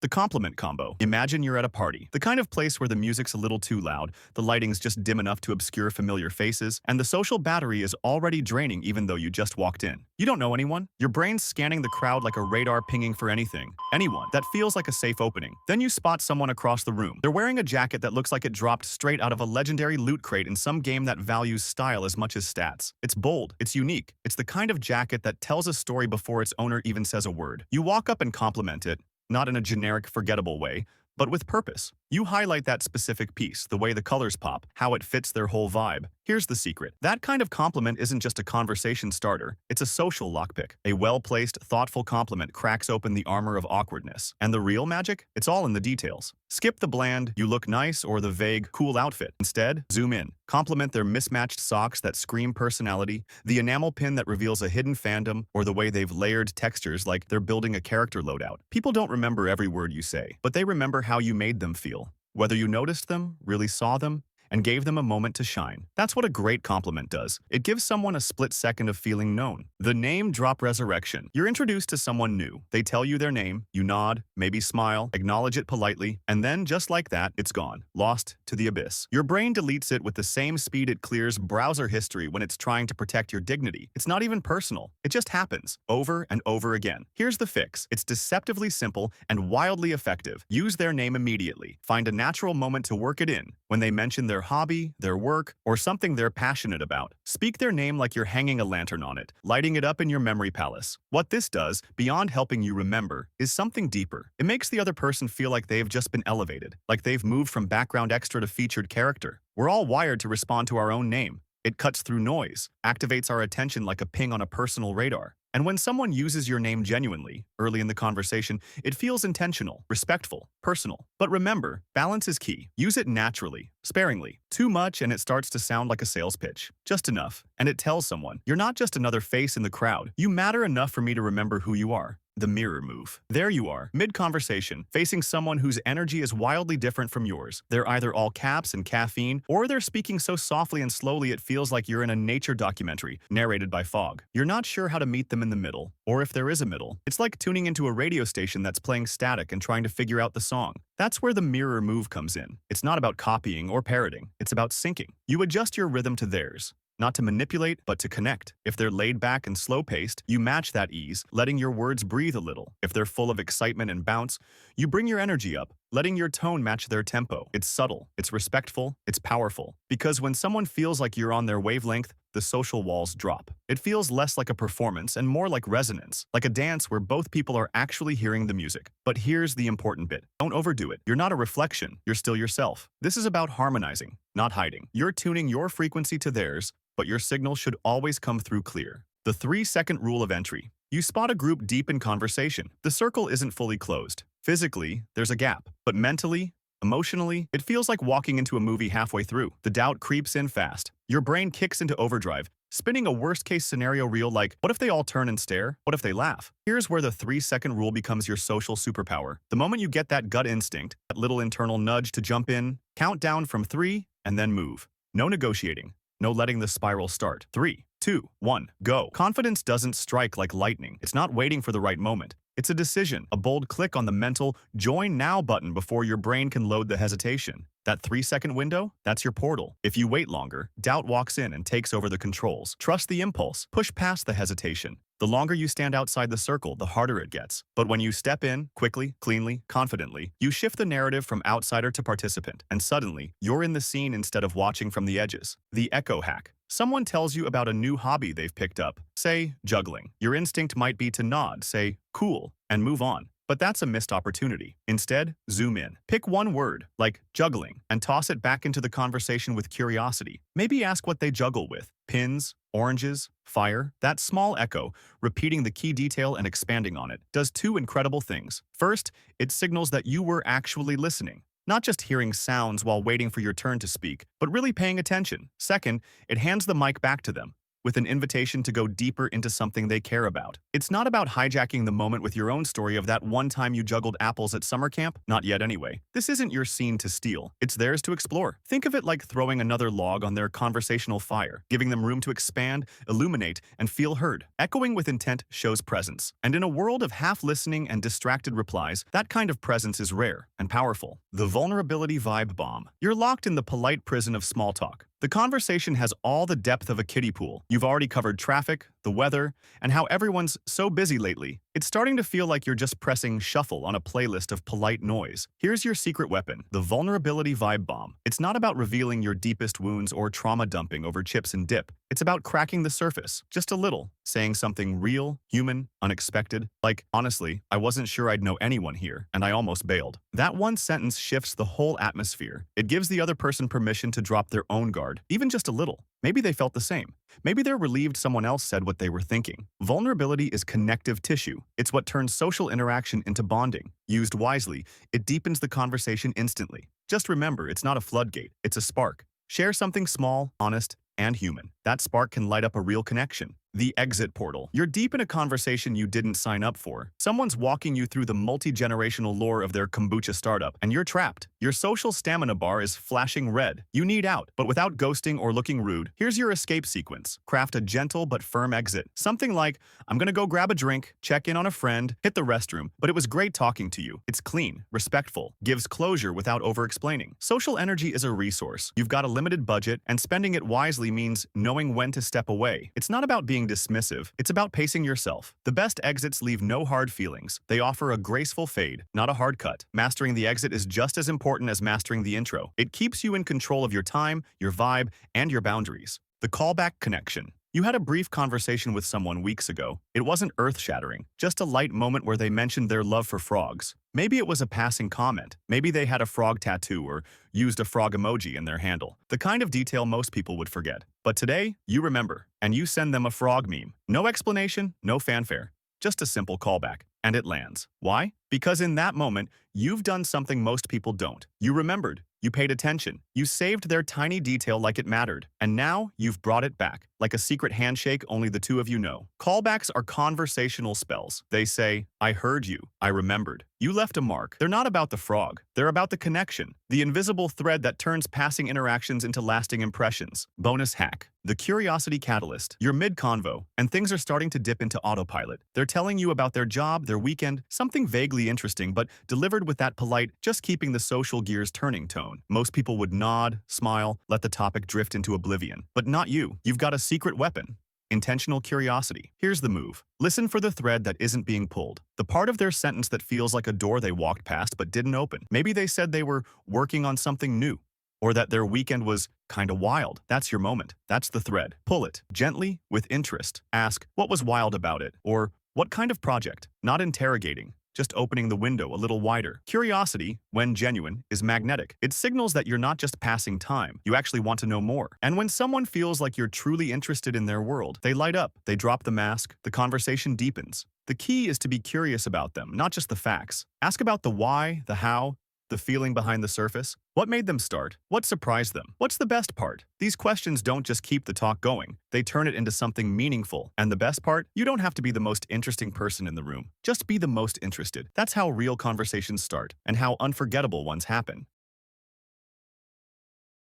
The compliment combo. Imagine you're at a party, the kind of place where the music's a little too loud, the lighting's just dim enough to obscure familiar faces, and the social battery is already draining even though you just walked in. You don't know anyone. Your brain's scanning the crowd like a radar pinging for anything, anyone, that feels like a safe opening. Then you spot someone across the room. They're wearing a jacket that looks like it dropped straight out of a legendary loot crate in some game that values style as much as stats. It's bold, it's unique, it's the kind of jacket that tells a story before its owner even says a word. You walk up and compliment it, not in a generic, forgettable way, but with purpose. You highlight that specific piece, the way the colors pop, how it fits their whole vibe. Here's the secret. That kind of compliment isn't just a conversation starter, it's a social lockpick. A well-placed, thoughtful compliment cracks open the armor of awkwardness. And the real magic? It's all in the details. Skip the bland, you look nice, or the vague, cool outfit. Instead, zoom in. Compliment their mismatched socks that scream personality, the enamel pin that reveals a hidden fandom, or the way they've layered textures like they're building a character loadout. People don't remember every word you say, but they remember how you made them feel. Whether you noticed them, really saw them, and gave them a moment to shine. That's what a great compliment does. It gives someone a split second of feeling known. The name drop resurrection. You're introduced to someone new. They tell you their name, you nod, maybe smile, acknowledge it politely, and then just like that, it's gone, lost to the abyss. Your brain deletes it with the same speed it clears browser history when it's trying to protect your dignity. It's not even personal. It just happens, over and over again. Here's the fix. It's deceptively simple and wildly effective. Use their name immediately. Find a natural moment to work it in. When they mention their hobby, their work, or something they're passionate about, speak their name like you're hanging a lantern on it, lighting it up in your memory palace. What this does, beyond helping you remember, is something deeper. It makes the other person feel like they've just been elevated, like they've moved from background extra to featured character. We're all wired to respond to our own name. It cuts through noise, activates our attention like a ping on a personal radar. And when someone uses your name genuinely, early in the conversation, it feels intentional, respectful, personal. But remember, balance is key. Use it naturally, sparingly. Too much and it starts to sound like a sales pitch. Just enough, and it tells someone, you're not just another face in the crowd. You matter enough for me to remember who you are. The mirror move. There you are, mid-conversation, facing someone whose energy is wildly different from yours. They're either all caps and caffeine, or they're speaking so softly and slowly it feels like you're in a nature documentary, narrated by fog. You're not sure how to meet them in the middle, or if there is a middle. It's like tuning into a radio station that's playing static and trying to figure out the song. That's where the mirror move comes in. It's not about copying or parroting. It's about syncing. You adjust your rhythm to theirs. Not to manipulate, but to connect. If they're laid back and slow-paced, you match that ease, letting your words breathe a little. If they're full of excitement and bounce, you bring your energy up, letting your tone match their tempo. It's subtle, it's respectful, it's powerful. Because when someone feels like you're on their wavelength, the social walls drop. It feels less like a performance and more like resonance, like a dance where both people are actually hearing the music. But here's the important bit. Don't overdo it. You're not a reflection, you're still yourself. This is about harmonizing, not hiding. You're tuning your frequency to theirs, but your signal should always come through clear. The 3-second rule of entry. You spot a group deep in conversation. The circle isn't fully closed. Physically, there's a gap, but mentally, emotionally, it feels like walking into a movie halfway through. The doubt creeps in fast. Your brain kicks into overdrive, spinning a worst-case scenario reel like, what if they all turn and stare? What if they laugh? Here's where the 3-second rule becomes your social superpower. The moment you get that gut instinct, that little internal nudge to jump in, count down from 3, and then move. No negotiating. No letting the spiral start. 3, 2, 1, go. Confidence doesn't strike like lightning. It's not waiting for the right moment. It's a decision, a bold click on the mental join now button before your brain can load the hesitation. That 3-second window, that's your portal. If you wait longer, doubt walks in and takes over the controls. Trust the impulse. Push past the hesitation. The longer you stand outside the circle, the harder it gets. But when you step in, quickly, cleanly, confidently, you shift the narrative from outsider to participant, and suddenly, you're in the scene instead of watching from the edges. The echo hack. Someone tells you about a new hobby they've picked up, say, juggling. Your instinct might be to nod, say, cool, and move on. But that's a missed opportunity. Instead, zoom in. Pick one word, like juggling, and toss it back into the conversation with curiosity. Maybe ask what they juggle with. Pins, oranges, fire. That small echo, repeating the key detail and expanding on it, does 2 incredible things. First, it signals that you were actually listening. Not just hearing sounds while waiting for your turn to speak, but really paying attention. Second, it hands the mic back to them. with an invitation to go deeper into something they care about. It's not about hijacking the moment with your own story of that one time you juggled apples at summer camp. Not yet anyway. This isn't your scene to steal. It's theirs to explore. Think of it like throwing another log on their conversational fire, giving them room to expand, illuminate, and feel heard. Echoing with intent shows presence. And in a world of half-listening and distracted replies, that kind of presence is rare and powerful. The vulnerability vibe bomb. You're locked in the polite prison of small talk. The conversation has all the depth of a kiddie pool. You've already covered traffic, the weather, and how everyone's so busy lately. It's starting to feel like you're just pressing shuffle on a playlist of polite noise. Here's your secret weapon, the vulnerability vibe bomb. It's not about revealing your deepest wounds or trauma dumping over chips and dip. It's about cracking the surface, just a little, saying something real, human, unexpected, like, honestly, I wasn't sure I'd know anyone here, and I almost bailed. That one sentence shifts the whole atmosphere. It gives the other person permission to drop their own guard, even just a little. Maybe they felt the same. Maybe they're relieved someone else said what they were thinking. Vulnerability is connective tissue. It's what turns social interaction into bonding. Used wisely, it deepens the conversation instantly. Just remember, it's not a floodgate, it's a spark. Share something small, honest, and human. That spark can light up a real connection. The exit portal. You're deep in a conversation you didn't sign up for. Someone's walking you through the multi-generational lore of their kombucha startup, and you're trapped. Your social stamina bar is flashing red. You need out, but without ghosting or looking rude. Here's your escape sequence. Craft a gentle but firm exit. Something like, I'm gonna go grab a drink, check in on a friend, hit the restroom, but it was great talking to you. It's clean, respectful, gives closure without over-explaining. Social energy is a resource. You've got a limited budget, and spending it wisely means knowing when to step away. It's not about being dismissive. It's about pacing yourself. The best exits leave no hard feelings. They offer a graceful fade, not a hard cut. Mastering the exit is just as important as mastering the intro. It keeps you in control of your time, your vibe, and your boundaries. The callback connection. You had a brief conversation with someone weeks ago. It wasn't earth-shattering, just a light moment where they mentioned their love for frogs. Maybe it was a passing comment. Maybe they had a frog tattoo or used a frog emoji in their handle. The kind of detail most people would forget. But today, you remember, and you send them a frog meme. No explanation, no fanfare. Just a simple callback. And it lands. Why? Because in that moment, you've done something most people don't. You remembered. You paid attention. You saved their tiny detail like it mattered. And now you've brought it back, like a secret handshake only the two of you know. Callbacks are conversational spells. They say, I heard you. I remembered. You left a mark. They're not about the frog. They're about the connection, the invisible thread that turns passing interactions into lasting impressions. Bonus hack. The curiosity catalyst. You're mid-convo, and things are starting to dip into autopilot. They're telling you about their job, their weekend, something vaguely interesting, but delivered with that polite, just keeping the social gears turning tone. Most people would nod, smile, let the topic drift into oblivion. But not you. You've got a secret weapon. Intentional curiosity. Here's the move. Listen for the thread that isn't being pulled. The part of their sentence that feels like a door they walked past but didn't open. Maybe they said they were working on something new, or that their weekend was kinda wild. That's your moment. That's the thread. Pull it. Gently, with interest. Ask, what was wild about it? Or, what kind of project? Not interrogating. Just opening the window a little wider. Curiosity, when genuine, is magnetic. It signals that you're not just passing time, you actually want to know more. And when someone feels like you're truly interested in their world, they light up, they drop the mask, the conversation deepens. The key is to be curious about them, not just the facts. Ask about the why, the how, the feeling behind the surface. What made them start? What surprised them? What's the best part? These questions don't just keep the talk going. They turn it into something meaningful. And the best part? You don't have to be the most interesting person in the room. Just be the most interested. That's how real conversations start, and how unforgettable ones happen.